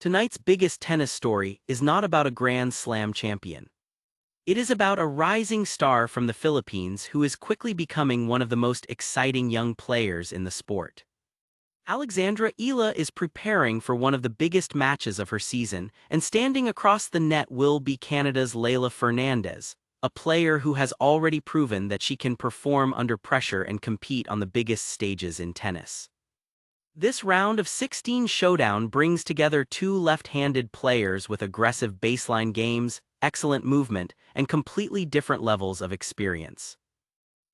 Tonight's biggest tennis story is not about a Grand Slam champion. It is about a rising star from the Philippines who is quickly becoming one of the most exciting young players in the sport. Alex Eala is preparing for one of the biggest matches of her season, and standing across the net will be Canada's Leylah Fernandez, a player who has already proven that she can perform under pressure and compete on the biggest stages in tennis. This round of 16 showdown brings together two left-handed players with aggressive baseline games, excellent movement, and completely different levels of experience.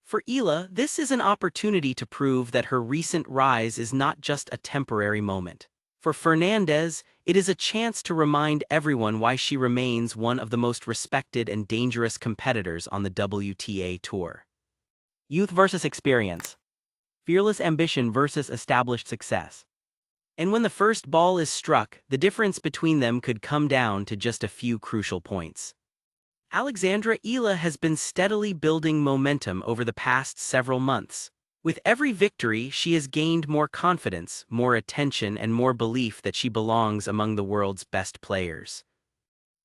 For Eala, this is an opportunity to prove that her recent rise is not just a temporary moment. For Fernandez, it is a chance to remind everyone why she remains one of the most respected and dangerous competitors on the WTA Tour. Youth versus experience. Fearless ambition versus established success. And when the first ball is struck, the difference between them could come down to just a few crucial points. Alex Eala has been steadily building momentum over the past several months. With every victory, she has gained more confidence, more attention, and more belief that she belongs among the world's best players.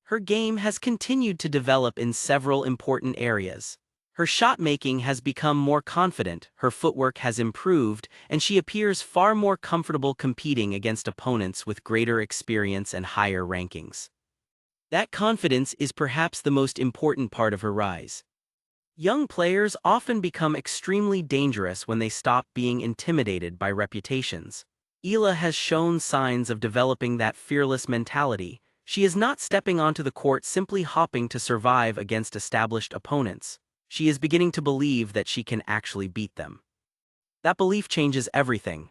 Her game has continued to develop in several important areas. Her shot-making has become more confident, her footwork has improved, and she appears far more comfortable competing against opponents with greater experience and higher rankings. That confidence is perhaps the most important part of her rise. Young players often become extremely dangerous when they stop being intimidated by reputations. Eala has shown signs of developing that fearless mentality. She is not stepping onto the court simply hopping to survive against established opponents. She is beginning to believe that she can actually beat them. That belief changes everything.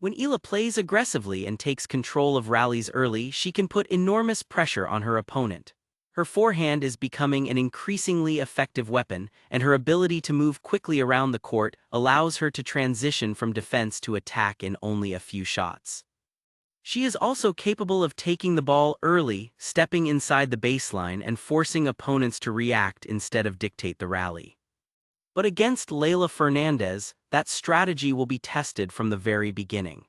When Eala plays aggressively and takes control of rallies early, she can put enormous pressure on her opponent. Her forehand is becoming an increasingly effective weapon, and her ability to move quickly around the court allows her to transition from defense to attack in only a few shots. She is also capable of taking the ball early, stepping inside the baseline, and forcing opponents to react instead of dictate the rally. But against Leylah Fernandez, that strategy will be tested from the very beginning.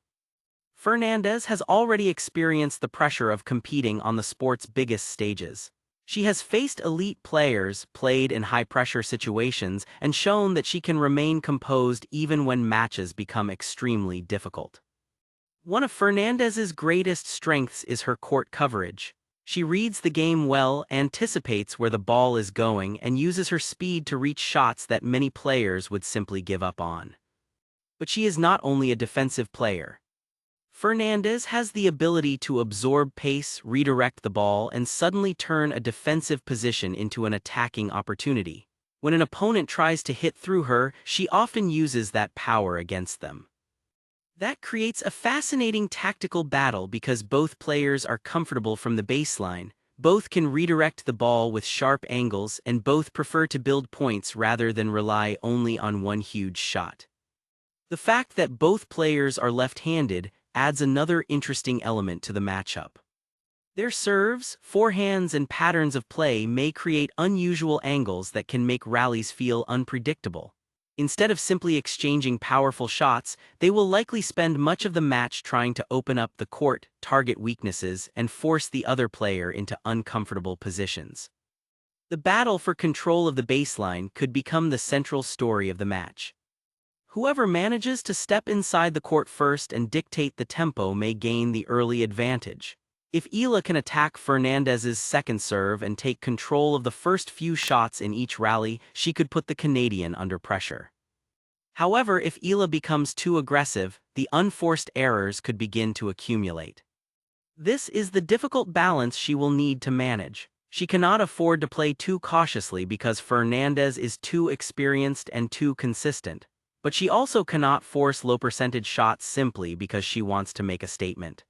Fernandez has already experienced the pressure of competing on the sport's biggest stages. She has faced elite players, played in high-pressure situations, and shown that she can remain composed even when matches become extremely difficult. One of Fernandez's greatest strengths is her court coverage. She reads the game well, anticipates where the ball is going, and uses her speed to reach shots that many players would simply give up on. But she is not only a defensive player. Fernandez has the ability to absorb pace, redirect the ball, and suddenly turn a defensive position into an attacking opportunity. When an opponent tries to hit through her, she often uses that power against them. That creates a fascinating tactical battle because both players are comfortable from the baseline, both can redirect the ball with sharp angles, and both prefer to build points rather than rely only on one huge shot. The fact that both players are left-handed adds another interesting element to the matchup. Their serves, forehands, and patterns of play may create unusual angles that can make rallies feel unpredictable. Instead of simply exchanging powerful shots, they will likely spend much of the match trying to open up the court, target weaknesses, and force the other player into uncomfortable positions. The battle for control of the baseline could become the central story of the match. Whoever manages to step inside the court first and dictate the tempo may gain the early advantage. If Eala can attack Fernandez's second serve and take control of the first few shots in each rally, she could put the Canadian under pressure. However, if Eala becomes too aggressive, the unforced errors could begin to accumulate. This is the difficult balance she will need to manage. She cannot afford to play too cautiously because Fernandez is too experienced and too consistent, but she also cannot force low-percentage shots simply because she wants to make a statement.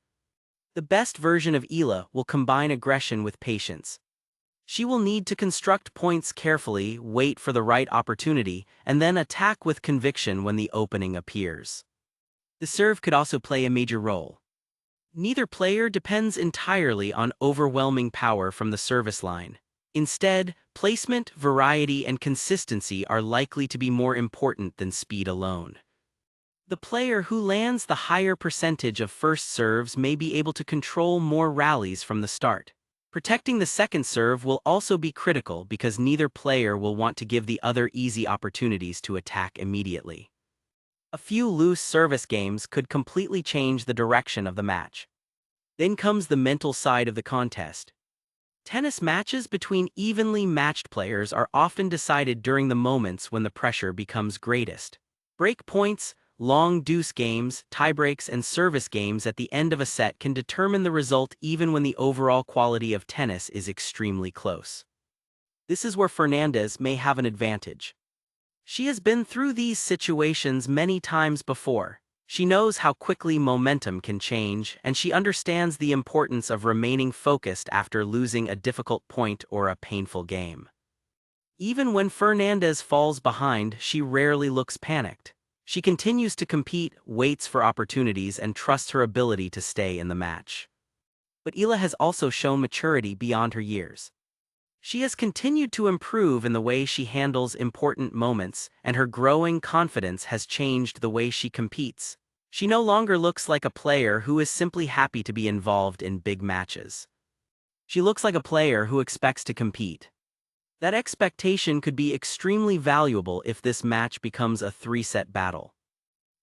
The best version of Eala will combine aggression with patience. She will need to construct points carefully, wait for the right opportunity, and then attack with conviction when the opening appears. The serve could also play a major role. Neither player depends entirely on overwhelming power from the service line. Instead, placement, variety, and consistency are likely to be more important than speed alone. The player who lands the higher percentage of first serves may be able to control more rallies from the start. Protecting the second serve will also be critical because neither player will want to give the other easy opportunities to attack immediately. A few loose service games could completely change the direction of the match. Then comes the mental side of the contest. Tennis matches between evenly matched players are often decided during the moments when the pressure becomes greatest. Break points, long deuce games, tiebreaks, and service games at the end of a set can determine the result even when the overall quality of tennis is extremely close. This is where Fernandez may have an advantage. She has been through these situations many times before. She knows how quickly momentum can change, and she understands the importance of remaining focused after losing a difficult point or a painful game. Even when Fernandez falls behind, she rarely looks panicked. She continues to compete, waits for opportunities, and trusts her ability to stay in the match. But Eala has also shown maturity beyond her years. She has continued to improve in the way she handles important moments, and her growing confidence has changed the way she competes. She no longer looks like a player who is simply happy to be involved in big matches. She looks like a player who expects to compete. That expectation could be extremely valuable if this match becomes a three-set battle.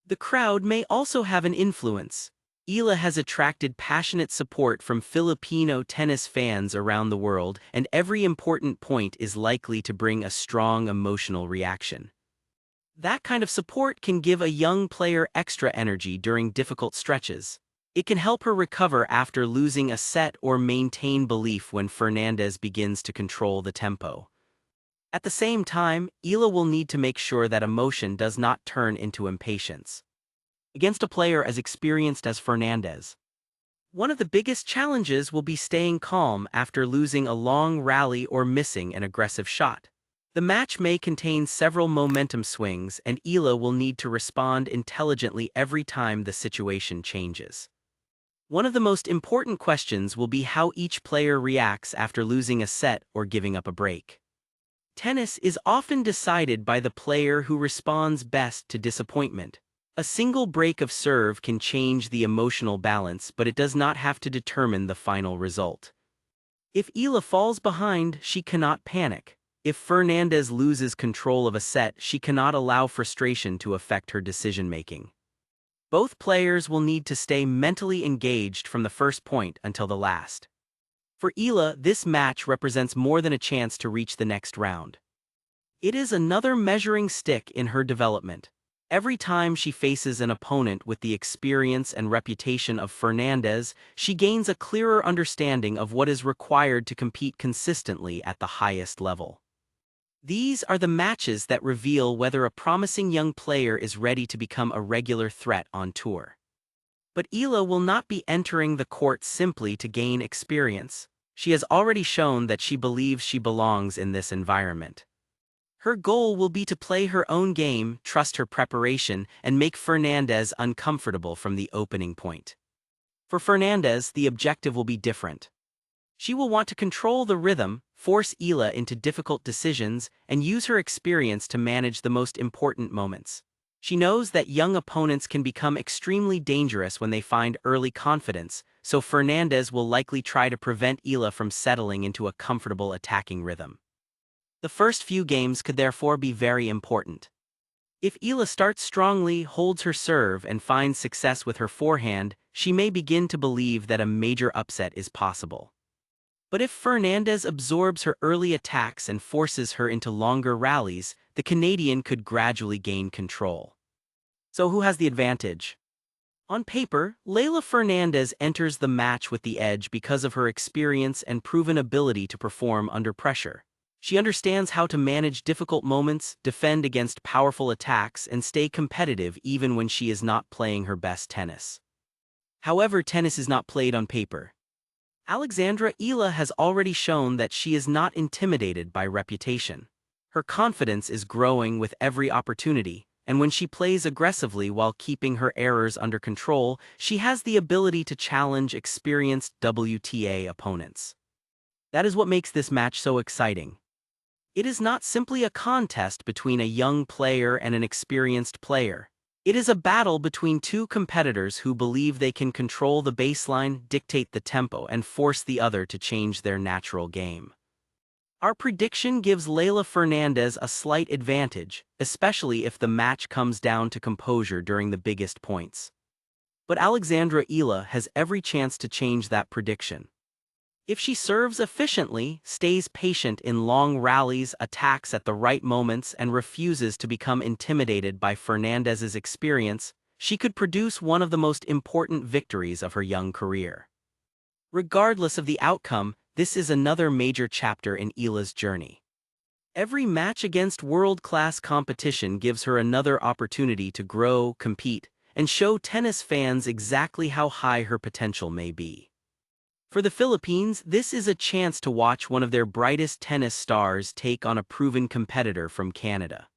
The crowd may also have an influence. Eala has attracted passionate support from Filipino tennis fans around the world, and every important point is likely to bring a strong emotional reaction. That kind of support can give a young player extra energy during difficult stretches. It can help her recover after losing a set or maintain belief when Fernandez begins to control the tempo. At the same time, Eala will need to make sure that emotion does not turn into impatience. Against a player as experienced as Fernandez, one of the biggest challenges will be staying calm after losing a long rally or missing an aggressive shot. The match may contain several momentum swings, and Eala will need to respond intelligently every time the situation changes. One of the most important questions will be how each player reacts after losing a set or giving up a break. Tennis is often decided by the player who responds best to disappointment. A single break of serve can change the emotional balance, but it does not have to determine the final result. If Eala falls behind, she cannot panic. If Fernandez loses control of a set, she cannot allow frustration to affect her decision-making. Both players will need to stay mentally engaged from the first point until the last. For Eala, this match represents more than a chance to reach the next round. It is another measuring stick in her development. Every time she faces an opponent with the experience and reputation of Fernandez, she gains a clearer understanding of what is required to compete consistently at the highest level. These are the matches that reveal whether a promising young player is ready to become a regular threat on tour. But Eala will not be entering the court simply to gain experience. She has already shown that she believes she belongs in this environment. Her goal will be to play her own game, trust her preparation, and make Fernandez uncomfortable from the opening point. For Fernandez, the objective will be different. She will want to control the rhythm, force Eala into difficult decisions, and use her experience to manage the most important moments. She knows that young opponents can become extremely dangerous when they find early confidence, so Fernandez will likely try to prevent Eala from settling into a comfortable attacking rhythm. The first few games could therefore be very important. If Eala starts strongly, holds her serve, and finds success with her forehand, she may begin to believe that a major upset is possible. But if Fernandez absorbs her early attacks and forces her into longer rallies, the Canadian could gradually gain control. So who has the advantage? On paper, Leylah Fernandez enters the match with the edge because of her experience and proven ability to perform under pressure. She understands how to manage difficult moments, defend against powerful attacks, and stay competitive even when she is not playing her best tennis. However, tennis is not played on paper. Alex Eala has already shown that she is not intimidated by reputation. Her confidence is growing with every opportunity, and when she plays aggressively while keeping her errors under control, she has the ability to challenge experienced WTA opponents. That is what makes this match so exciting. It is not simply a contest between a young player and an experienced player. It is a battle between two competitors who believe they can control the baseline, dictate the tempo, and force the other to change their natural game. Our prediction gives Leylah Fernandez a slight advantage, especially if the match comes down to composure during the biggest points. But Alex Eala has every chance to change that prediction. If she serves efficiently, stays patient in long rallies, attacks at the right moments, and refuses to become intimidated by Fernandez's experience, she could produce one of the most important victories of her young career. Regardless of the outcome, this is another major chapter in Eala's journey. Every match against world-class competition gives her another opportunity to grow, compete, and show tennis fans exactly how high her potential may be. For the Philippines, this is a chance to watch one of their brightest tennis stars take on a proven competitor from Canada.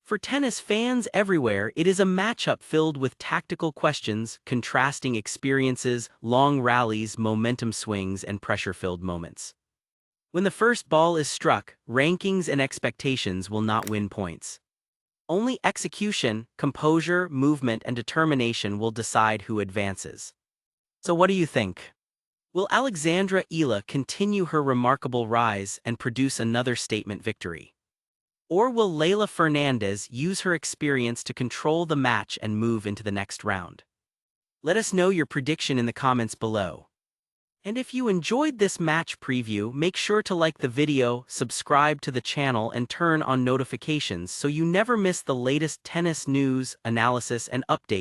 For tennis fans everywhere, it is a matchup filled with tactical questions, contrasting experiences, long rallies, momentum swings, and pressure-filled moments. When the first ball is struck, rankings and expectations will not win points. Only execution, composure, movement, and determination will decide who advances. So what do you think? Will Alex Eala continue her remarkable rise and produce another statement victory? Or will Leylah Fernandez use her experience to control the match and move into the next round? Let us know your prediction in the comments below. And if you enjoyed this match preview, make sure to like the video, subscribe to the channel, and turn on notifications so you never miss the latest tennis news, analysis, and updates.